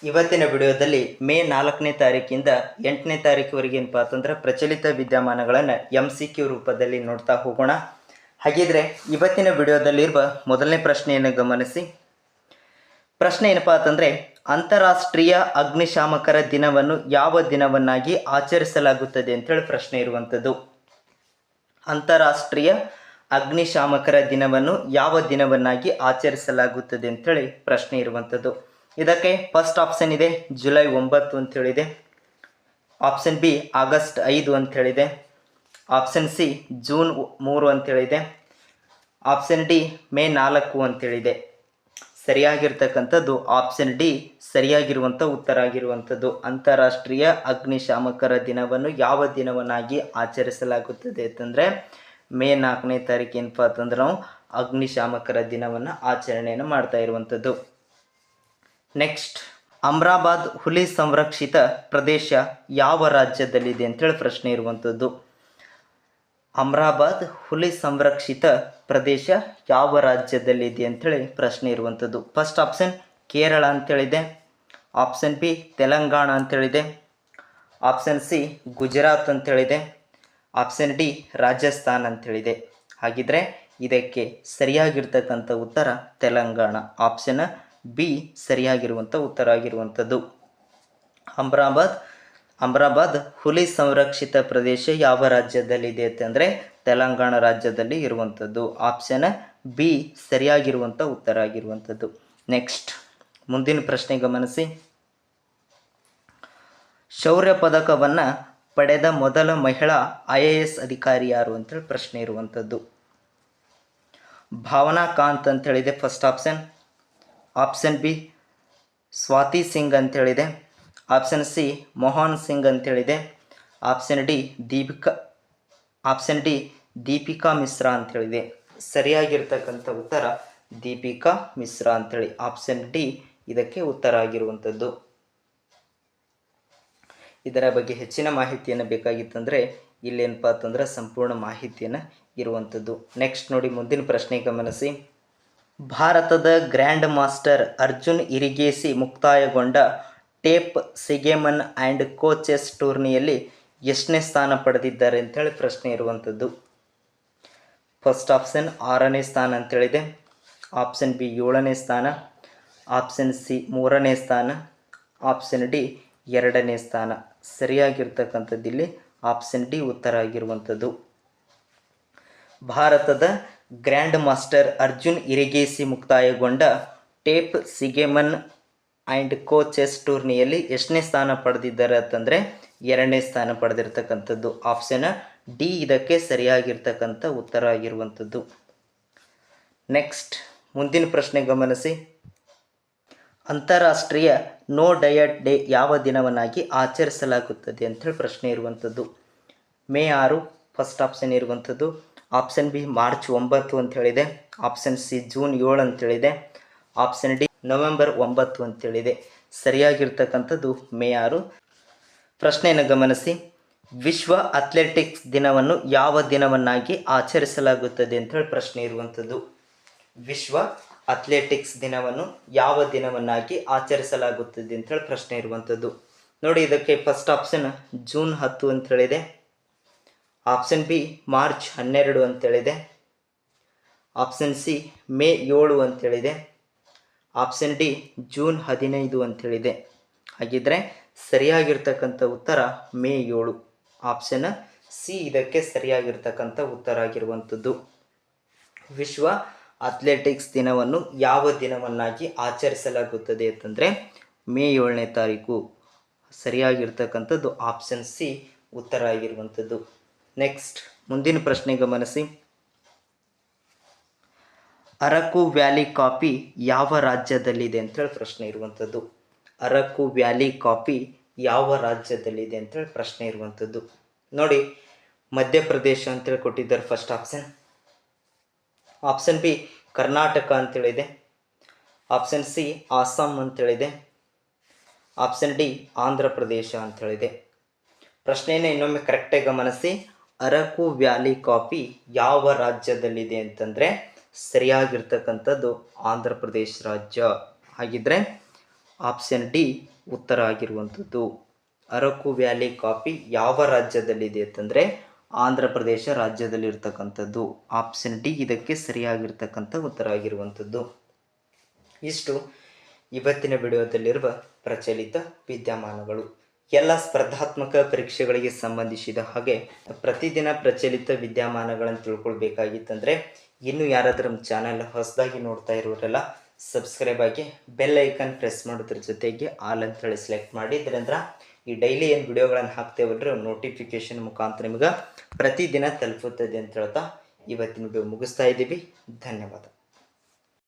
ಇವತ್ತಿನ ವಿಡಿಯೋದಲ್ಲಿ ಮೇ 4ನೇ ತಾರೀಕಿಂದ 8ನೇ ತಾರೀಕುವರೆಗೆ ಏನಪ್ಪ ಅಂತಂದ್ರೆ ಪ್ರಚಲಿತ ವಿದ್ಯಮಾನಗಳನ್ನು MCQ ರೂಪದಲ್ಲಿ ನೋಡ್ತಾ ಹೋಗೋಣ. ಹಾಗಿದ್ರೆ ಇವತ್ತಿನ ವಿಡಿಯೋದಲ್ಲಿರುವ ಮೊದಲನೇ ಪ್ರಶ್ನೆಯನ್ನು ಗಮನಿಸಿ. ಪ್ರಶ್ನೆ ಏನಪ್ಪಾ ಅಂತಂದ್ರೆ, ಅಂತಾರಾಷ್ಟ್ರೀಯ ಅಗ್ನಿಶಾಮಕರ ದಿನವನ್ನು ಯಾವ ದಿನವನ್ನಾಗಿ ಆಚರಿಸಲಾಗುತ್ತದೆ ಅಂತೇಳಿ ಪ್ರಶ್ನೆ ಇರುವಂಥದ್ದು. ಅಂತಾರಾಷ್ಟ್ರೀಯ ಅಗ್ನಿಶಾಮಕರ ದಿನವನ್ನು ಯಾವ ದಿನವನ್ನಾಗಿ ಆಚರಿಸಲಾಗುತ್ತದೆ ಅಂತೇಳಿ ಪ್ರಶ್ನೆ ಇರುವಂಥದ್ದು. ಇದಕ್ಕೆ ಫಸ್ಟ್ ಆಪ್ಷನ್ ಇದೆ ಜುಲೈ 9 ಅಂತೇಳಿದೆ. ಆಪ್ಷನ್ ಬಿ ಆಗಸ್ಟ್ 5 ಅಂತೇಳಿದೆ. ಆಪ್ಷನ್ ಸಿ ಜೂನ್ 3 ಅಂತೇಳಿದೆ. ಆಪ್ಷನ್ ಡಿ ಮೇ 4 ಅಂತೇಳಿದೆ. ಸರಿಯಾಗಿರ್ತಕ್ಕಂಥದ್ದು ಆಪ್ಷನ್ ಡಿ ಸರಿಯಾಗಿರುವಂಥ ಉತ್ತರ ಆಗಿರುವಂಥದ್ದು. ಅಂತಾರಾಷ್ಟ್ರೀಯ ಅಗ್ನಿಶಾಮಕರ ದಿನವನ್ನು ಯಾವ ದಿನವನ್ನಾಗಿ ಆಚರಿಸಲಾಗುತ್ತದೆ ಅಂತಂದರೆ ಮೇ 4ನೇ ತಾರೀಕು ಏನಪ್ಪ ಅಂತಂದ್ರೆ ನಾವು ಅಗ್ನಿಶಾಮಕರ ದಿನವನ್ನು ಆಚರಣೆಯನ್ನು ಮಾಡ್ತಾ ಇರುವಂಥದ್ದು. ನೆಕ್ಸ್ಟ್, ಅಮ್ರಾಬಾದ್ ಹುಲಿ ಸಂರಕ್ಷಿತ ಪ್ರದೇಶ ಯಾವ ರಾಜ್ಯದಲ್ಲಿದೆ ಅಂತೇಳಿ ಪ್ರಶ್ನೆ ಇರುವಂಥದ್ದು. ಅಮ್ರಾಬಾದ್ ಹುಲಿ ಸಂರಕ್ಷಿತ ಪ್ರದೇಶ ಯಾವ ರಾಜ್ಯದಲ್ಲಿದೆ ಅಂಥೇಳಿ ಪ್ರಶ್ನೆ ಇರುವಂಥದ್ದು. ಫಸ್ಟ್ ಆಪ್ಷನ್ ಕೇರಳ ಅಂತೇಳಿದೆ. ಆಪ್ಷನ್ ಬಿ ತೆಲಂಗಾಣ ಅಂತೇಳಿದೆ. ಆಪ್ಷನ್ ಸಿ ಗುಜರಾತ್ ಅಂತೇಳಿದೆ. ಆಪ್ಷನ್ ಡಿ ರಾಜಸ್ಥಾನ್ ಅಂತೇಳಿದೆ. ಹಾಗಿದ್ರೆ ಇದಕ್ಕೆ ಸರಿಯಾಗಿರ್ತಕ್ಕಂಥ ಉತ್ತರ ತೆಲಂಗಾಣ. ಆಪ್ಷನ್ ಬಿ ಸರಿಯಾಗಿರುವಂಥ ಉತ್ತರ ಆಗಿರುವಂಥದ್ದು. ಅಮ್ರಾಬಾದ್ ಹುಲಿ ಸಂರಕ್ಷಿತ ಪ್ರದೇಶ ಯಾವ ರಾಜ್ಯದಲ್ಲಿದೆ ಅಂತಂದರೆ ತೆಲಂಗಾಣ ರಾಜ್ಯದಲ್ಲಿ ಇರುವಂಥದ್ದು. ಆಪ್ಷನ್ ಬಿ ಸರಿಯಾಗಿರುವಂಥ ಉತ್ತರ ಆಗಿರುವಂಥದ್ದು. ನೆಕ್ಸ್ಟ್, ಮುಂದಿನ ಪ್ರಶ್ನೆ ಗಮನಿಸಿ. ಶೌರ್ಯ ಪದಕವನ್ನು ಪಡೆದ ಮೊದಲ ಮಹಿಳಾ IAS ಅಧಿಕಾರಿ ಯಾರು ಅಂತೇಳಿ ಪ್ರಶ್ನೆ ಇರುವಂಥದ್ದು. ಭಾವನಾ ಕಾಂತ್ ಅಂತೇಳಿದೆ first option. Option B Swati Singh ಅಂತೇಳಿದೆ. ಆಪ್ಷನ್ ಸಿ ಮೋಹನ್ ಸಿಂಗ್ ಅಂತೇಳಿದೆ. ಆಪ್ಷನ್ ಡಿ ದೀಪಿಕಾ ಮಿಶ್ರಾ ಅಂತೇಳಿದೆ. ಸರಿಯಾಗಿರ್ತಕ್ಕಂಥ ಉತ್ತರ ದೀಪಿಕಾ ಮಿಶ್ರಾ ಅಂತೇಳಿ. ಆಪ್ಷನ್ ಡಿ ಇದಕ್ಕೆ ಉತ್ತರ ಆಗಿರುವಂಥದ್ದು. ಇದರ ಬಗ್ಗೆ ಹೆಚ್ಚಿನ ಮಾಹಿತಿಯನ್ನು ಬೇಕಾಗಿತ್ತಂದರೆ ಇಲ್ಲೇನಪ್ಪ ಅಂತಂದ್ರೆ ಸಂಪೂರ್ಣ ಮಾಹಿತಿಯನ್ನು ಇರುವಂಥದ್ದು. ನೆಕ್ಸ್ಟ್ ನೋಡಿ, ಮುಂದಿನ ಪ್ರಶ್ನೆ ಗಮನಿಸಿ. ಭಾರತದ ಗ್ರ್ಯಾಂಡ್ ಮಾಸ್ಟರ್ ಅರ್ಜುನ್ ಇರಿಗೇಸಿ ಮುಕ್ತಾಯಗೊಂಡ ಟೇಪ್ ಸಿಗೆಮನ್ ಆ್ಯಂಡ್ ಕೋ ಚೆಸ್ ಟೂರ್ನಿಯಲ್ಲಿ ಎಷ್ಟನೇ ಸ್ಥಾನ ಪಡೆದಿದ್ದಾರೆ ಅಂತೇಳಿ ಪ್ರಶ್ನೆ ಇರುವಂಥದ್ದು. ಫಸ್ಟ್ ಆಪ್ಷನ್ 6ನೇ ಸ್ಥಾನ ಅಂತೇಳಿದೆ. ಆಪ್ಷನ್ ಬಿ 7ನೇ ಸ್ಥಾನ. ಆಪ್ಷನ್ ಸಿ 3ನೇ ಸ್ಥಾನ. ಆಪ್ಷನ್ ಡಿ 2ನೇ ಸ್ಥಾನ. ಸರಿಯಾಗಿರ್ತಕ್ಕಂಥದ್ದು ಇಲ್ಲಿ ಆಪ್ಷನ್ ಡಿ ಉತ್ತರ ಆಗಿರುವಂಥದ್ದು. ಭಾರತದ ಗ್ರ್ಯಾಂಡ್ ಮಾಸ್ಟರ್ ಅರ್ಜುನ್ ಇರಿಗೇಸಿ ಮುಕ್ತಾಯಗೊಂಡ ಟೇಪ್ ಸಿಗೆಮನ್ ಆ್ಯಂಡ್ ಕೋ ಚೆಸ್ ಟೂರ್ನಿಯಲ್ಲಿ ಎಷ್ಟನೇ ಸ್ಥಾನ ಪಡೆದಿದ್ದಾರೆ ಅಂತಂದರೆ 2ನೇ ಸ್ಥಾನ ಪಡೆದಿರ್ತಕ್ಕಂಥದ್ದು. ಆಪ್ಷನ್ ಡಿ ಇದಕ್ಕೆ ಸರಿಯಾಗಿರ್ತಕ್ಕಂಥ ಉತ್ತರ ಆಗಿರುವಂಥದ್ದು. ನೆಕ್ಸ್ಟ್, ಮುಂದಿನ ಪ್ರಶ್ನೆ ಗಮನಿಸಿ. ಅಂತಾರಾಷ್ಟ್ರೀಯ ನೋ ಡಯಟ್ ಡೇ ಯಾವ ದಿನವನ್ನಾಗಿ ಆಚರಿಸಲಾಗುತ್ತದೆ ಅಂಥೇಳಿ ಪ್ರಶ್ನೆ ಇರುವಂಥದ್ದು. ಮೇ 6 ಫಸ್ಟ್ ಆಪ್ಷನ್ ಇರುವಂಥದ್ದು. ಆಪ್ಷನ್ ಬಿ ಮಾರ್ಚ್ 9 ಅಂತೇಳಿದೆ. ಆಪ್ಷನ್ ಸಿ ಜೂನ್ 7 ಅಂತೇಳಿದೆ. ಆಪ್ಷನ್ ಡಿ ನವೆಂಬರ್ 9 ಅಂತೇಳಿದೆ. ಸರಿಯಾಗಿರ್ತಕ್ಕಂಥದ್ದು ಮೇ 6. ಪ್ರಶ್ನೆಯನ್ನು ಗಮನಿಸಿ. ವಿಶ್ವ ಅಥ್ಲೆಟಿಕ್ಸ್ ದಿನವನ್ನು ಯಾವ ದಿನವನ್ನಾಗಿ ಆಚರಿಸಲಾಗುತ್ತದೆ ಅಂತೇಳಿ ಪ್ರಶ್ನೆ ಇರುವಂಥದ್ದು. ವಿಶ್ವ ಅಥ್ಲೆಟಿಕ್ಸ್ ದಿನವನ್ನು ಯಾವ ದಿನವನ್ನಾಗಿ ಆಚರಿಸಲಾಗುತ್ತದೆ ಅಂತೇಳಿ ಪ್ರಶ್ನೆ ಇರುವಂಥದ್ದು. ನೋಡಿ, ಇದಕ್ಕೆ ಫಸ್ಟ್ ಆಪ್ಷನ್ ಜೂನ್ 10 ಅಂತೇಳಿದೆ. ಆಪ್ಷನ್ ಬಿ ಮಾರ್ಚ್ 12 ಅಂತೇಳಿದೆ. ಆಪ್ಷನ್ ಸಿ ಮೇ 7 ಅಂತೇಳಿದೆ. ಆಪ್ಷನ್ ಡಿ ಜೂನ್ 15 ಅಂತೇಳಿದೆ. ಹಾಗಿದ್ರೆ ಸರಿಯಾಗಿರ್ತಕ್ಕಂಥ ಉತ್ತರ ಮೇ 7. ಆಪ್ಷನ್ ಸಿ ಇದಕ್ಕೆ ಸರಿಯಾಗಿರ್ತಕ್ಕಂಥ ಉತ್ತರ ಆಗಿರುವಂಥದ್ದು. ವಿಶ್ವ ಅಥ್ಲೆಟಿಕ್ಸ್ ದಿನವನ್ನು ಯಾವ ದಿನವನ್ನಾಗಿ ಆಚರಿಸಲಾಗುತ್ತದೆ ಅಂತಂದರೆ ಮೇ 7ನೇ ತಾರೀಕು. ಸರಿಯಾಗಿರ್ತಕ್ಕಂಥದ್ದು ಆಪ್ಷನ್ ಸಿ ಉತ್ತರ ಆಗಿರುವಂಥದ್ದು. ನೆಕ್ಸ್ಟ್, ಮುಂದಿನ ಪ್ರಶ್ನೆ ಗಮನಿಸಿ. ಅరకు ವ್ಯಾಲಿ ಕಾಫಿ ಯಾವ ರಾಜ್ಯದಲ್ಲಿದೆ ಅಂತೇಳಿ ಪ್ರಶ್ನೆ ಇರುವಂಥದ್ದು. ಅరకు ವ್ಯಾಲಿ ಕಾಫಿ ಯಾವ ರಾಜ್ಯದಲ್ಲಿದೆ ಅಂತೇಳಿ ಪ್ರಶ್ನೆ ಇರುವಂಥದ್ದು. ನೋಡಿ, ಮಧ್ಯಪ್ರದೇಶ ಅಂತೇಳಿ ಕೊಟ್ಟಿದ್ದಾರೆ first option. Option B Karnataka ಅಂತೇಳಿದೆ. ಆಪ್ಷನ್ ಸಿ ಆಸಾಂ ಅಂತೇಳಿದೆ. ಆಪ್ಷನ್ ಡಿ ಆಂಧ್ರ ಪ್ರದೇಶ ಅಂತೇಳಿದೆ. ಪ್ರಶ್ನೆಯನ್ನು ಇನ್ನೊಮ್ಮೆ ಕರೆಕ್ಟಾಗಿ ಗಮನಿಸಿ. ಅరకు ವ್ಯಾಲಿ ಕಾಫಿ ಯಾವ ರಾಜ್ಯದಲ್ಲಿದೆ ಅಂತಂದರೆ ಸರಿಯಾಗಿರ್ತಕ್ಕಂಥದ್ದು ಆಂಧ್ರ ಪ್ರದೇಶ ರಾಜ್ಯ. ಹಾಗಿದ್ರೆ ಆಪ್ಷನ್ ಡಿ ಉತ್ತರ ಆಗಿರುವಂಥದ್ದು. ಅరకు ವ್ಯಾಲಿ ಕಾಫಿ ಯಾವ ರಾಜ್ಯದಲ್ಲಿದೆ ಅಂತಂದರೆ ಆಂಧ್ರ ಪ್ರದೇಶ ರಾಜ್ಯದಲ್ಲಿರ್ತಕ್ಕಂಥದ್ದು. ಆಪ್ಷನ್ ಡಿ ಇದಕ್ಕೆ ಸರಿಯಾಗಿರ್ತಕ್ಕಂಥ ಉತ್ತರ ಆಗಿರುವಂಥದ್ದು. ಇಷ್ಟು ಇವತ್ತಿನ ವಿಡಿಯೋದಲ್ಲಿರುವ ಪ್ರಚಲಿತ ವಿದ್ಯಮಾನಗಳು. ಎಲ್ಲ ಸ್ಪರ್ಧಾತ್ಮಕ ಪರೀಕ್ಷೆಗಳಿಗೆ ಸಂಬಂಧಿಸಿದ ಹಾಗೆ ಪ್ರತಿದಿನ ಪ್ರಚಲಿತ ವಿದ್ಯಮಾನಗಳನ್ನು ತಿಳ್ಕೊಳ್ಬೇಕಾಗಿತ್ತಂದರೆ ಇನ್ನೂ ಯಾರಾದರೂ ನಮ್ಮ ಚಾನಲ್ ಹೊಸದಾಗಿ ನೋಡ್ತಾ ಇರೋರೆಲ್ಲ ಸಬ್ಸ್ಕ್ರೈಬ್ ಆಗಿ ಬೆಲ್ ಐಕನ್ ಪ್ರೆಸ್ ಮಾಡೋದ್ರ ಜೊತೆಗೆ ಆಲ್ ಅಂತೇಳಿ ಸೆಲೆಕ್ಟ್ ಮಾಡಿ. ಇದರಿಂದ ಈ ಡೈಲಿ ಏನು ವಿಡಿಯೋಗಳನ್ನು ಹಾಕ್ತೇವಲ್ರಿ ನೋಟಿಫಿಕೇಶನ್ ಮುಖಾಂತರ ನಿಮ್ಗೆ ಪ್ರತಿದಿನ ತಲುಪುತ್ತದೆ ಅಂತ ಹೇಳ್ತಾ ಇವತ್ತಿನ ವಿಡಿಯೋ ಮುಗಿಸ್ತಾ ಇದ್ದೀವಿ. ಧನ್ಯವಾದ.